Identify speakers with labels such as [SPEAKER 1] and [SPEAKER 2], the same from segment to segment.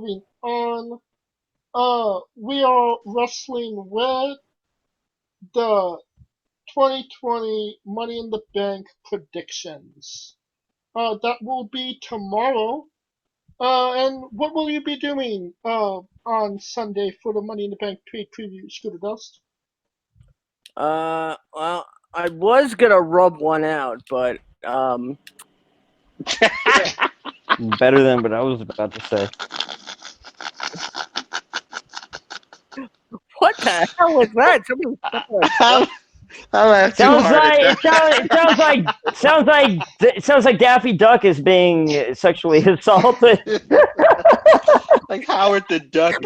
[SPEAKER 1] moving on. We are wrestling with the 2020 Money in the Bank predictions. That will be tomorrow. And what will you be doing on Sunday for the Money in the Bank preview, Scooter Dust?
[SPEAKER 2] Well, I was gonna rub one out, but
[SPEAKER 3] Better than what I was about to say.
[SPEAKER 2] what the hell was that? Somebody
[SPEAKER 3] Sounds like Daffy Duck is being sexually assaulted.
[SPEAKER 4] Like Howard the Duck.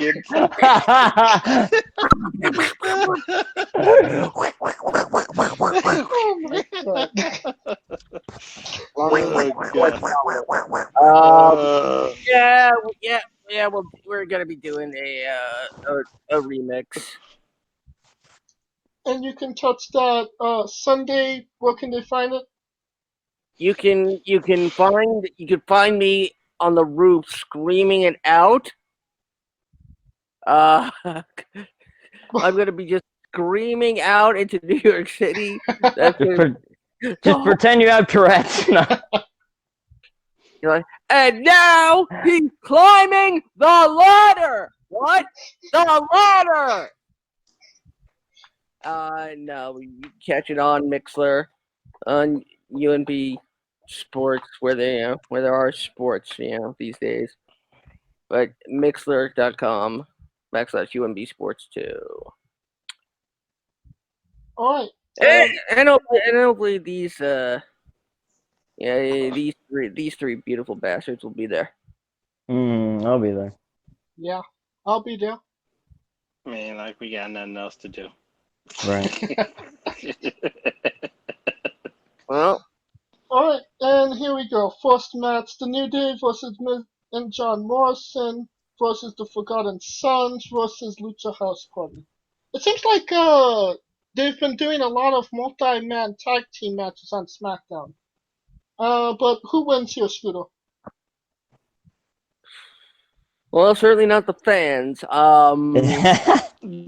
[SPEAKER 2] yeah. Well, we're gonna be doing a remix.
[SPEAKER 1] And you can touch that Sunday. Where can they find it?
[SPEAKER 2] You can find me on the roof screaming it out. I'm gonna be just screaming out into New York City.
[SPEAKER 3] Just pretend you have Tourette's. No.
[SPEAKER 2] You're like, and now he's climbing the ladder. What? The ladder. No, you catch it on Mixler, on UNB Sports, where there are sports, these days. But Mixler.com/UNB Sports 2.
[SPEAKER 1] All right.
[SPEAKER 2] And hopefully these these three beautiful bastards will be there.
[SPEAKER 3] I'll be there.
[SPEAKER 1] Yeah, I'll be there.
[SPEAKER 4] Man, like we got nothing else to do.
[SPEAKER 3] Right.
[SPEAKER 2] Well,
[SPEAKER 1] all right, and here we go. First match: The New Day versus Miz and John Morrison versus the Forgotten Sons versus Lucha House Party. It seems like they've been doing a lot of multi-man tag team matches on SmackDown. But who wins here, Scooter?
[SPEAKER 2] well, certainly not the fans.
[SPEAKER 1] That's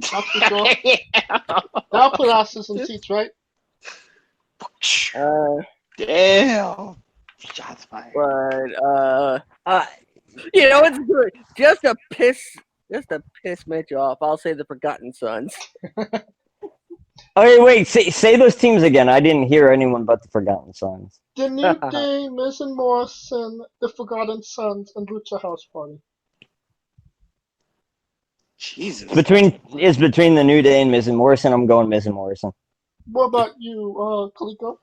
[SPEAKER 1] for sure. That'll put asses in seats, right?
[SPEAKER 4] Damn. Shots fired.
[SPEAKER 2] But it's good. Just to piss Mitch off, I'll say the Forgotten Sons.
[SPEAKER 3] Okay, wait. Say those teams again. I didn't hear anyone but the Forgotten Sons.
[SPEAKER 1] The New Day, Miz and Morrison, the Forgotten Sons, and Lucha House Party.
[SPEAKER 4] Jesus.
[SPEAKER 3] Between the New Day and Miz and Morrison, I'm going Miz and Morrison.
[SPEAKER 1] What about you, Kaliko?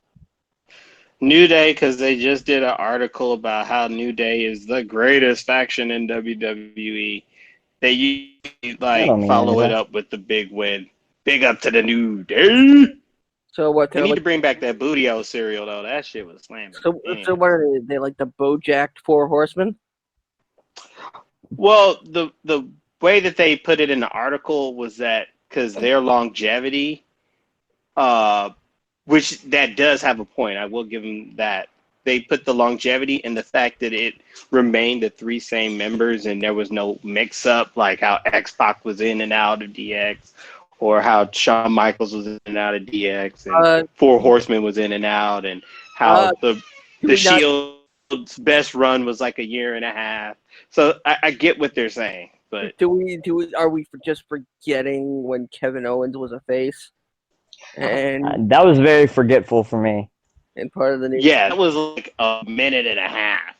[SPEAKER 4] New Day, because they just did an article about how New Day is the greatest faction in WWE. They usually follow it up with the big win. Big up to the New Day.
[SPEAKER 2] So what?
[SPEAKER 4] They need to bring back that Booty-O cereal though. That shit was slamming.
[SPEAKER 2] So what are they? They like the BoJack Four Horsemen?
[SPEAKER 4] Well, the way that they put it in the article was that because their longevity, which that does have a point. I will give them that. They put the longevity in the fact that it remained the three same members and there was no mix-up, like how X-Pac was in and out of DX, or how Shawn Michaels was in and out of DX, and Four Horsemen was in and out, and how the Shield's best run was like a year and a half. So I get what they're saying, but
[SPEAKER 2] are we just forgetting when Kevin Owens was a face? And
[SPEAKER 3] that was very forgetful for me.
[SPEAKER 2] And part of the
[SPEAKER 4] that was like a minute and a half.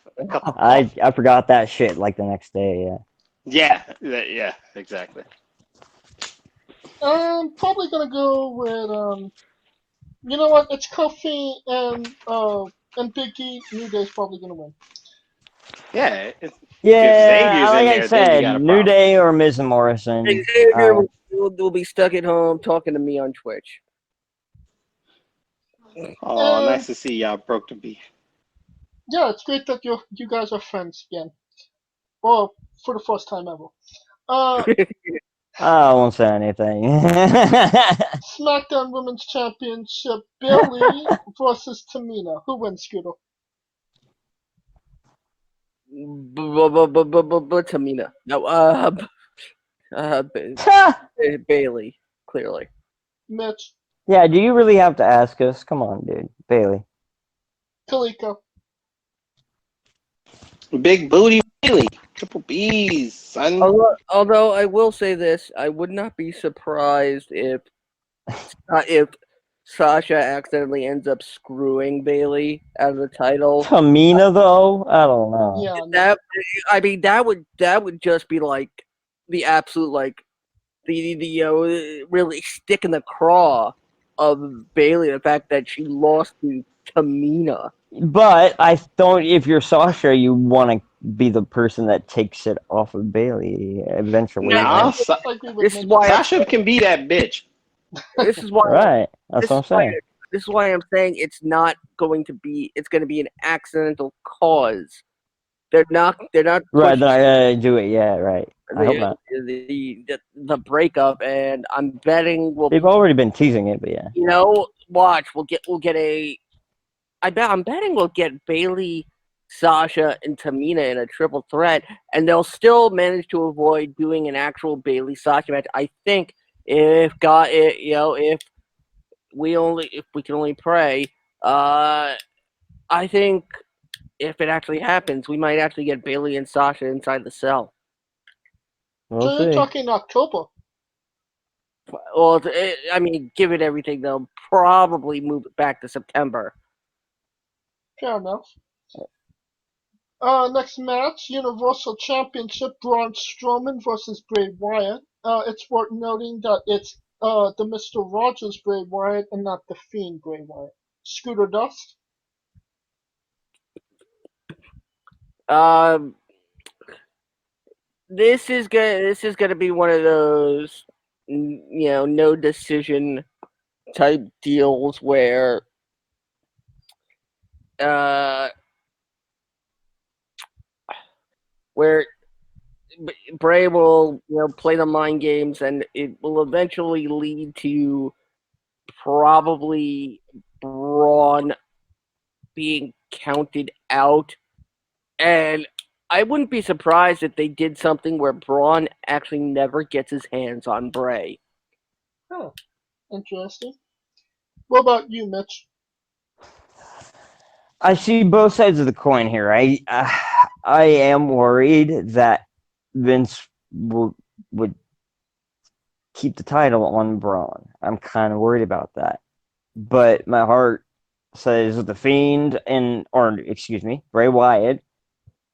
[SPEAKER 3] I forgot that shit like the next day.
[SPEAKER 4] Yeah, exactly.
[SPEAKER 1] I'm probably gonna go with you know what? It's Kofi and Big E. New Day's probably gonna win.
[SPEAKER 4] Yeah.
[SPEAKER 3] Like I said, New Day or Miz and Morrison.
[SPEAKER 2] Xavier will be stuck at home talking to me on Twitch.
[SPEAKER 4] Oh, nice to see y'all broke the beef.
[SPEAKER 1] Yeah, it's great that you guys are friends again. Or for the first time ever.
[SPEAKER 3] I won't say anything.
[SPEAKER 1] SmackDown Women's Championship, Bayley versus Tamina. Who wins, Scooter?
[SPEAKER 2] Tamina. No, Bailey, clearly.
[SPEAKER 1] Mitch,
[SPEAKER 3] Yeah, do you really have to ask us? Come on, dude. Bailey.
[SPEAKER 1] Kaliko.
[SPEAKER 4] Big booty Bailey. Triple B's, son.
[SPEAKER 2] Although I will say this, I would not be surprised if Sasha accidentally ends up screwing Bailey out of the title.
[SPEAKER 3] Tamina, though? I don't know.
[SPEAKER 1] Yeah, no.
[SPEAKER 2] That would just be like the absolute like the really stick in the craw of Bailey. The fact that she lost to Tamina.
[SPEAKER 3] But I don't. If you're Sasha, you want to be the person that takes it off of Bailey eventually.
[SPEAKER 4] Nah,
[SPEAKER 3] right?
[SPEAKER 2] This is why
[SPEAKER 4] Sasha can be that bitch.
[SPEAKER 2] This is why.
[SPEAKER 3] Right. That's what I'm saying.
[SPEAKER 2] This is why I'm saying it's not going to be. It's going to be an accidental cause. They're not.
[SPEAKER 3] Right. They're not gonna do it. Yeah. Right. I hope not.
[SPEAKER 2] The breakup, and I'm betting
[SPEAKER 3] They've already been teasing it, but yeah.
[SPEAKER 2] You know, watch. We'll get a. I'm betting we'll get Bailey, Sasha, and Tamina in a triple threat, and they'll still manage to avoid doing an actual Bailey Sasha match. I think if we can only pray, I think if it actually happens, we might actually get Bailey and Sasha inside the cell.
[SPEAKER 3] We'll
[SPEAKER 1] So you're
[SPEAKER 3] see.
[SPEAKER 1] talking October.
[SPEAKER 2] Well, I mean, given everything, they'll probably move it back to September.
[SPEAKER 1] Fair enough. Next match, Universal Championship, Braun Strowman versus Bray Wyatt. It's worth noting that it's the Mr. Rogers Bray Wyatt and not the Fiend Bray Wyatt. Scooter Dust?
[SPEAKER 2] This is gonna be one of those, no decision type deals where Bray will play the mind games, and it will eventually lead to probably Braun being counted out. And I wouldn't be surprised if they did something where Braun actually never gets his hands on Bray.
[SPEAKER 1] Oh, interesting. What about you, Mitch?
[SPEAKER 3] I see both sides of the coin here. I am worried that Vince would keep the title on Braun. I'm kind of worried about that. But my heart says the Fiend Bray Wyatt.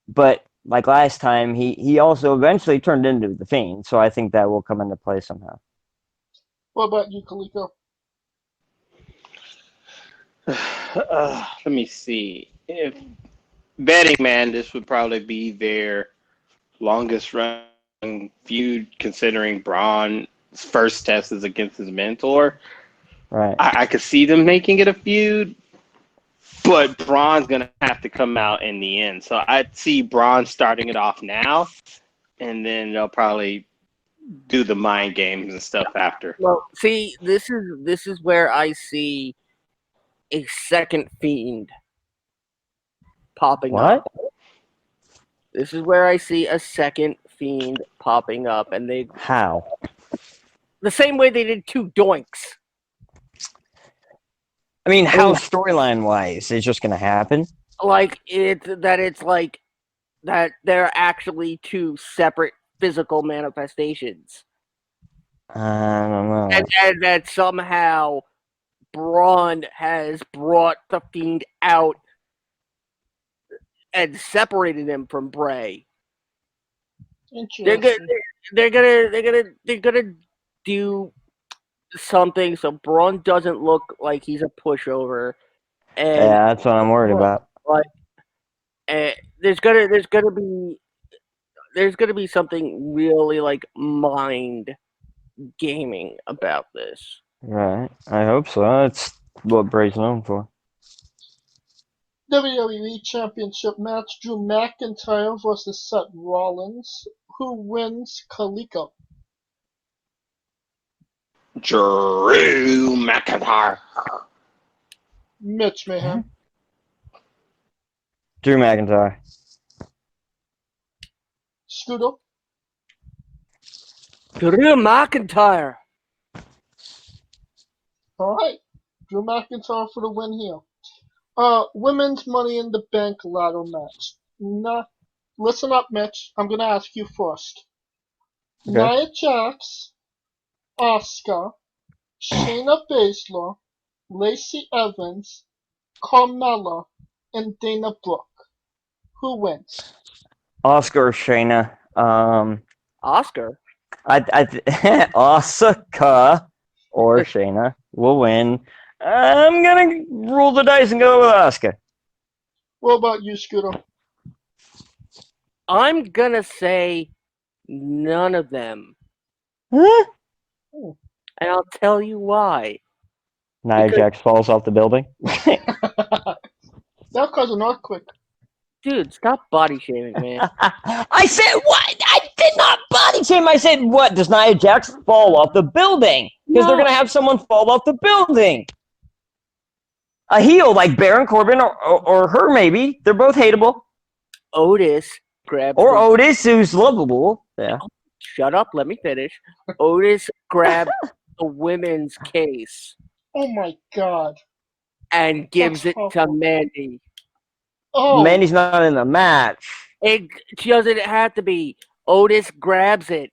[SPEAKER 3] But like last time, he also eventually turned into the Fiend, so I think that will come into play somehow.
[SPEAKER 1] What about you, Kaliko?
[SPEAKER 4] Let me see. If betting, man, this would probably be their longest run feud, considering Braun's first test is against his mentor.
[SPEAKER 3] Right.
[SPEAKER 4] I could see them making it a feud, but Braun's gonna have to come out in the end. So I'd see Braun starting it off now, and then they'll probably do the mind games and stuff after.
[SPEAKER 2] Well, see, this is where I see a second Fiend popping up. This is where I see a second Fiend popping up, and
[SPEAKER 3] how?
[SPEAKER 2] The same way they did two Doinks.
[SPEAKER 3] I mean, how storyline wise is just gonna happen?
[SPEAKER 2] Like it's like that they're actually two separate physical manifestations.
[SPEAKER 3] I don't know.
[SPEAKER 2] And that somehow Braun has brought the Fiend out and separated him from Bray. They're gonna do something so Braun doesn't look like he's a pushover. And
[SPEAKER 3] yeah, that's what I'm worried about.
[SPEAKER 2] Like, there's gonna be something really like mind gaming about this.
[SPEAKER 3] Right. I hope so. That's what Bray's known for.
[SPEAKER 1] WWE Championship match, Drew McIntyre versus Seth Rollins. Who wins, Kaliko?
[SPEAKER 4] Drew McIntyre.
[SPEAKER 1] Mitch Mayhem.
[SPEAKER 3] Drew McIntyre.
[SPEAKER 1] Scooter?
[SPEAKER 2] Drew McIntyre.
[SPEAKER 1] All right. Drew McIntyre for the win here. Women's Money in the Bank ladder match. Listen up, Mitch. I'm gonna ask you first.
[SPEAKER 3] Okay.
[SPEAKER 1] Nia Jax, Asuka, Shayna Baszler, Lacey Evans, Carmella, and Dana Brooke. Who wins?
[SPEAKER 3] Oscar or Shayna.
[SPEAKER 2] Oscar.
[SPEAKER 3] Asuka or Shayna will win. I'm gonna roll the dice and go with Asuka.
[SPEAKER 1] What about you, Scooter?
[SPEAKER 2] I'm gonna say none of them,
[SPEAKER 3] Huh?
[SPEAKER 2] and I'll tell you why.
[SPEAKER 3] Nia
[SPEAKER 2] Because-
[SPEAKER 3] Jax falls off the building.
[SPEAKER 1] That caused an earthquake.
[SPEAKER 2] Dude, stop body shaming, man.
[SPEAKER 3] I said what? I did not body shame. I said what? Does Nia Jax fall off the building? Because they're
[SPEAKER 2] No.
[SPEAKER 3] gonna have someone fall off the building. A heel like Baron Corbin or her maybe. They're both hateable.
[SPEAKER 2] Otis grabs
[SPEAKER 3] Or
[SPEAKER 2] the-
[SPEAKER 3] Otis, who's lovable. Yeah.
[SPEAKER 2] Shut up, let me finish. Otis grabbed the women's case
[SPEAKER 1] Oh my god.
[SPEAKER 2] and gives
[SPEAKER 1] That's
[SPEAKER 2] it to
[SPEAKER 1] awful.
[SPEAKER 2] Mandy.
[SPEAKER 1] Oh,
[SPEAKER 3] Mandy's not in the match.
[SPEAKER 2] She doesn't have to be. Otis grabs it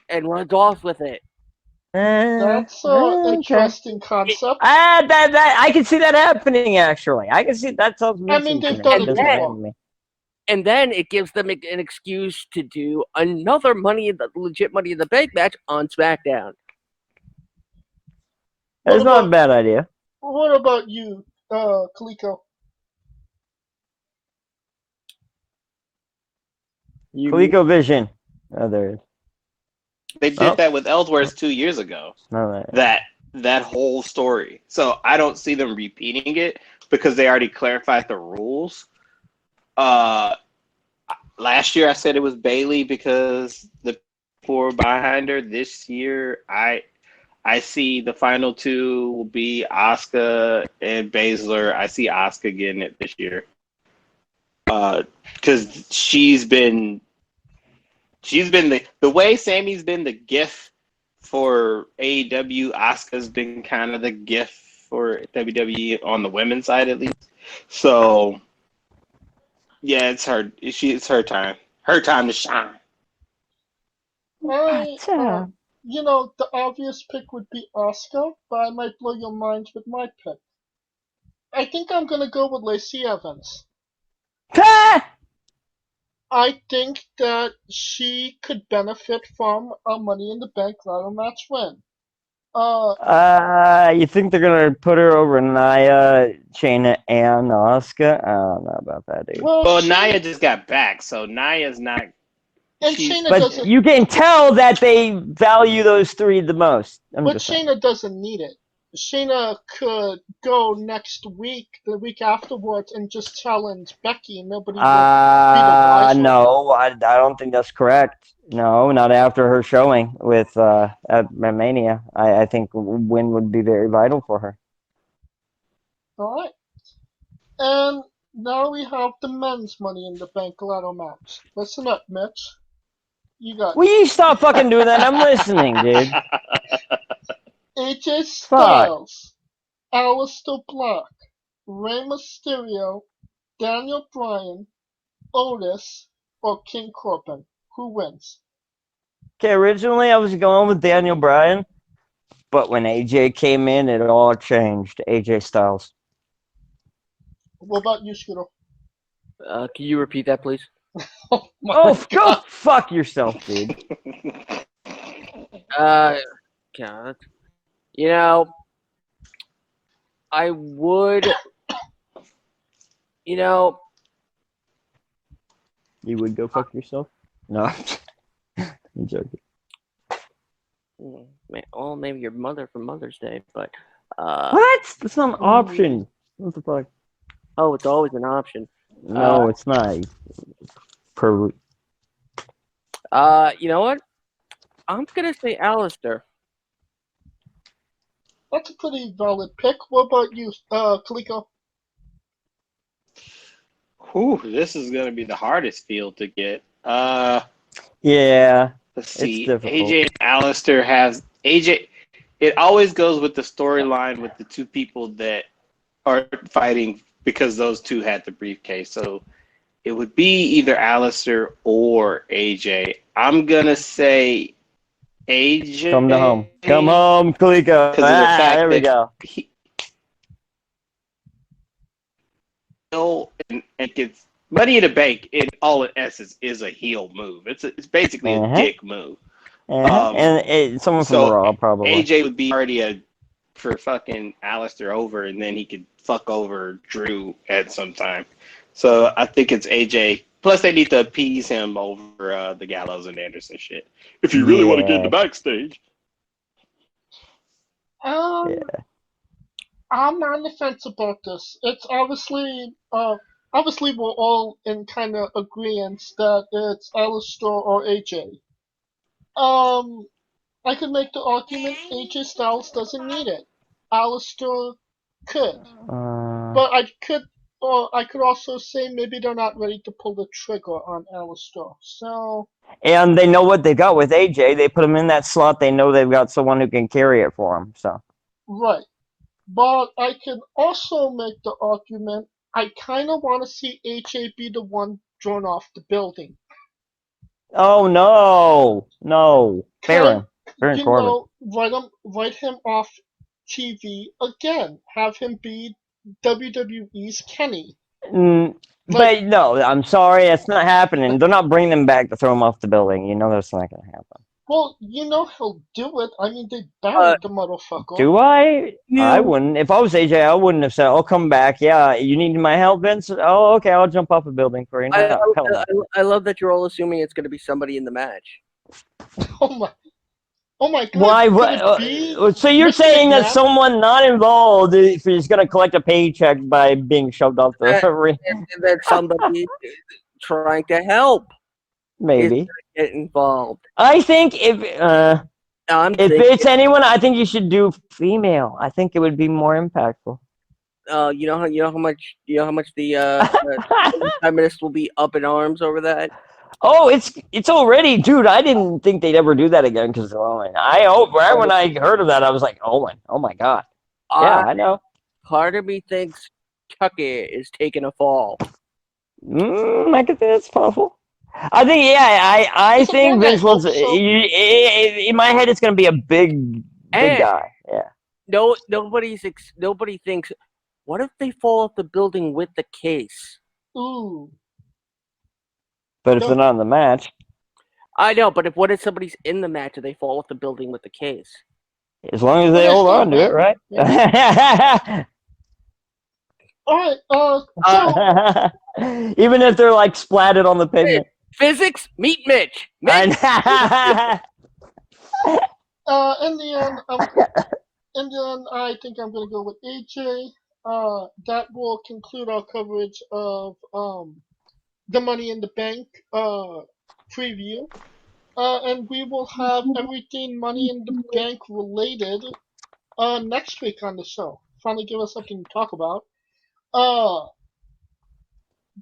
[SPEAKER 2] and runs off with it.
[SPEAKER 1] that's an
[SPEAKER 3] Okay.
[SPEAKER 1] interesting concept.
[SPEAKER 3] That I can see that happening. Actually, I can see that sounds.
[SPEAKER 1] I mean, they've
[SPEAKER 3] to me.
[SPEAKER 1] done
[SPEAKER 2] it
[SPEAKER 3] Doesn't
[SPEAKER 2] before.
[SPEAKER 3] happen to me.
[SPEAKER 2] And then it gives them an excuse to do another legit Money in the Bank match on SmackDown.
[SPEAKER 3] That's
[SPEAKER 1] What
[SPEAKER 3] not a
[SPEAKER 1] about-
[SPEAKER 3] bad idea.
[SPEAKER 1] What about you, Kaliko?
[SPEAKER 3] ColecoVision. Oh, there it is.
[SPEAKER 4] They did
[SPEAKER 3] Oh.
[SPEAKER 4] that with Ellsworth 2 years ago.
[SPEAKER 3] No, that.
[SPEAKER 4] That whole story. So I don't see them repeating it because they already clarified the rules. Last year I said it was Bailey because the four behind her. This year I see the final two will be Asuka and Baszler. I see Asuka getting it this year. Because she's been the way Sammy's been the gift for AEW, Asuka's been kind of the gift for WWE on the women's side at least. So yeah, it's her time. Her time to shine.
[SPEAKER 1] The obvious pick would be Asuka, but I might blow your minds with my pick. I think I'm gonna go with Lacey Evans.
[SPEAKER 3] Ah!
[SPEAKER 1] I think that she could benefit from a Money in the Bank ladder match win.
[SPEAKER 3] You think they're gonna put her over Nia, Shayna, and Asuka? I don't know about that, dude.
[SPEAKER 4] Well,
[SPEAKER 1] she-
[SPEAKER 4] Nia just got back, so Nia's not.
[SPEAKER 1] and
[SPEAKER 4] she's-
[SPEAKER 1] Shayna
[SPEAKER 3] But
[SPEAKER 1] doesn't.
[SPEAKER 3] you can tell that they value those three the most. I'm
[SPEAKER 1] But
[SPEAKER 3] just saying.
[SPEAKER 1] Shayna doesn't need it. Shayna could go next week, the week afterwards, and just challenge Becky. Nobody would. advisor.
[SPEAKER 3] No, I don't think that's correct. No, not after her showing with at Mania. I think win would be very vital for her.
[SPEAKER 1] Alright. And now we have the men's Money in the Bank ladder match. Listen up, Mitch. You got
[SPEAKER 3] Will you stop fucking doing that? I'm listening, dude.
[SPEAKER 1] AJ Styles, Aleister Black, Rey Mysterio, Daniel Bryan, Otis, or King Corbin. Who wins?
[SPEAKER 3] Okay, originally I was going with Daniel Bryan, but when AJ came in, it all changed. AJ Styles.
[SPEAKER 1] What about you, Scooter?
[SPEAKER 2] Can you repeat that, please?
[SPEAKER 1] Oh my
[SPEAKER 3] Oh, go
[SPEAKER 1] god.
[SPEAKER 3] fuck yourself, dude.
[SPEAKER 2] God. You know, I would. You know,
[SPEAKER 3] You would go fuck yourself? No. I'm joking.
[SPEAKER 2] well, maybe your mother for Mother's Day, but
[SPEAKER 3] What? That's not an option. What the fuck?
[SPEAKER 2] oh, it's always an option.
[SPEAKER 3] No, it's not. Per.
[SPEAKER 2] You know what? I'm gonna say Alistair.
[SPEAKER 1] That's a pretty valid pick. What about you, Kaliko?
[SPEAKER 4] Whew, this is gonna be the hardest field to get.
[SPEAKER 3] Yeah,
[SPEAKER 4] Let's
[SPEAKER 3] it's
[SPEAKER 4] see.
[SPEAKER 3] difficult.
[SPEAKER 4] AJ and Alistair has AJ. It always goes with the storyline with the two people that are fighting because those two had the briefcase. So it would be either Alistair or AJ. I'm gonna say AJ.
[SPEAKER 3] Come to home. Come home, Kaliko.
[SPEAKER 4] Because of the fact
[SPEAKER 3] there we
[SPEAKER 4] that
[SPEAKER 3] go.
[SPEAKER 4] he and gets Money in the Bank in all in essence is a heel move. It's basically a dick move.
[SPEAKER 3] And someone from
[SPEAKER 4] So
[SPEAKER 3] Raw, probably.
[SPEAKER 4] AJ would be already for fucking Alistair over, and then he could fuck over Drew at some time. So I think it's AJ. Plus, they need to appease him over the Gallows and Anderson shit. If you really want to get into Backstage.
[SPEAKER 1] I'm on the fence about this. It's obviously we're all in kind of agreement that it's Alistair or AJ. I could make the argument AJ Styles doesn't need it. Alistair could. But I could also say maybe they're not ready to pull the trigger on Alistair. So.
[SPEAKER 3] And they know what they got with AJ. They put him in that slot. They know they've got someone who can carry it for him. So.
[SPEAKER 1] Right. But I can also make the argument I kind of want to see AJ be the one drawn off the building.
[SPEAKER 3] Oh, no. Baron Corbin.
[SPEAKER 1] Write him off TV again. Have him be WWE's Kenny.
[SPEAKER 3] But no, I'm sorry, it's not happening. They're not bringing him back to throw him off the building. You know that's not going to happen.
[SPEAKER 1] Well, he'll do it. I mean, they buried the motherfucker.
[SPEAKER 3] Do I?
[SPEAKER 2] Yeah.
[SPEAKER 3] I wouldn't. If I was AJ, I wouldn't have said, "I'll come back." Yeah, you need my help, Vince? Oh, okay, I'll jump off a building for you.
[SPEAKER 2] I love that you're all assuming it's going to be somebody in the match.
[SPEAKER 1] Oh my God!
[SPEAKER 3] Why? So you're saying that someone not involved is going to collect a paycheck by being shoved off the ring?
[SPEAKER 2] And that somebody trying to help.
[SPEAKER 3] Maybe
[SPEAKER 2] get involved.
[SPEAKER 3] I think if it's anyone, I think you should do female. I think it would be more impactful.
[SPEAKER 2] You know how much the feminists will be up in arms over that.
[SPEAKER 3] Oh, it's already, dude. I didn't think they'd ever do that again because Owen. I hope right when I heard of that, I was like, Owen. Oh my God. Yeah, I know.
[SPEAKER 2] Part of me thinks Chucky is taking a fall.
[SPEAKER 3] I could say that's possible. I think, I think Vince wants. In my head, it's going to be a big guy. Yeah.
[SPEAKER 2] Nobody thinks. What if they fall off the building with the case?
[SPEAKER 1] Ooh.
[SPEAKER 3] But if they're not in the match,
[SPEAKER 2] I know. But what if somebody's in the match and they fall off the building with the case?
[SPEAKER 3] As long as they hold on to it, right?
[SPEAKER 1] Yeah. All right.
[SPEAKER 3] Even if they're like splatted on the pavement.
[SPEAKER 2] Physics, meet Mitch.
[SPEAKER 1] In the end, I think I'm gonna go with AJ. That will conclude our coverage of the Money in the Bank preview, and we will have everything Money in the Bank related next week on the show. Finally, give us something to talk about.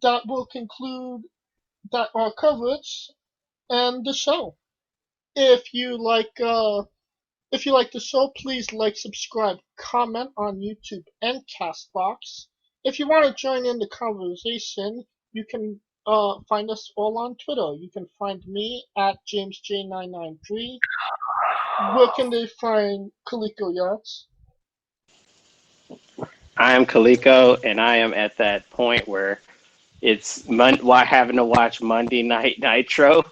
[SPEAKER 1] That will conclude our coverage and the show. If you like the show, please like, subscribe, comment on YouTube and Castbox. If you want to join in the conversation, you can find us all on Twitter. You can find me at JamesJ993. Where can they find Kaliko Yachts?
[SPEAKER 4] I am Kaliko, and I am at that point where it's having to watch Monday Night Nitro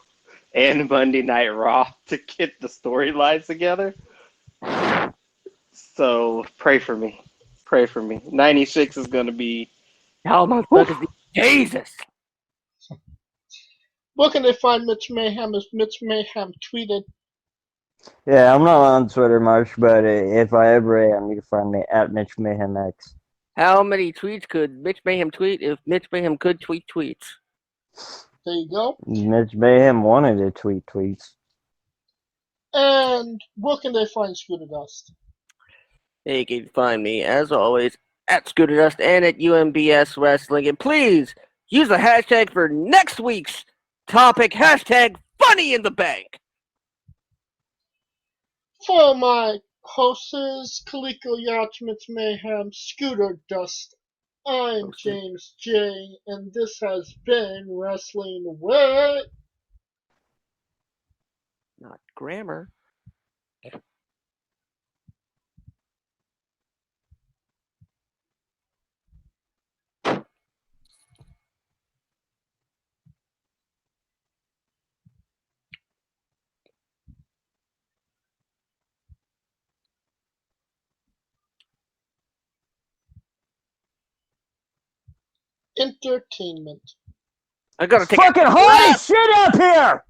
[SPEAKER 4] and Monday Night Raw to get the storylines together. So pray for me. 96 is going to be...
[SPEAKER 2] How motherfuckers Jesus!
[SPEAKER 1] Where can they find Mitch Mayhem? As Mitch Mayhem tweeted.
[SPEAKER 3] Yeah, I'm not on Twitter much, but if I ever am, you can find me at Mitch Mayhem X.
[SPEAKER 2] How many tweets could Mitch Mayhem tweet if Mitch Mayhem could tweet tweets?
[SPEAKER 1] There you go.
[SPEAKER 3] Mitch Mayhem wanted to tweet tweets.
[SPEAKER 1] And where can they find Scooter Dust?
[SPEAKER 2] They can find me, as always, at Scooter Dust and at UMBS Wrestling. And please use the hashtag for next week's topic, hashtag Money in the Bank.
[SPEAKER 1] For my hosts, Kaliko Yachmits Mayhem, Scooter Dust, I'm James J, and this has been Wrestling with
[SPEAKER 2] Not grammar.
[SPEAKER 1] Entertainment.
[SPEAKER 2] I gotta take
[SPEAKER 3] Fucking hot as shit up here!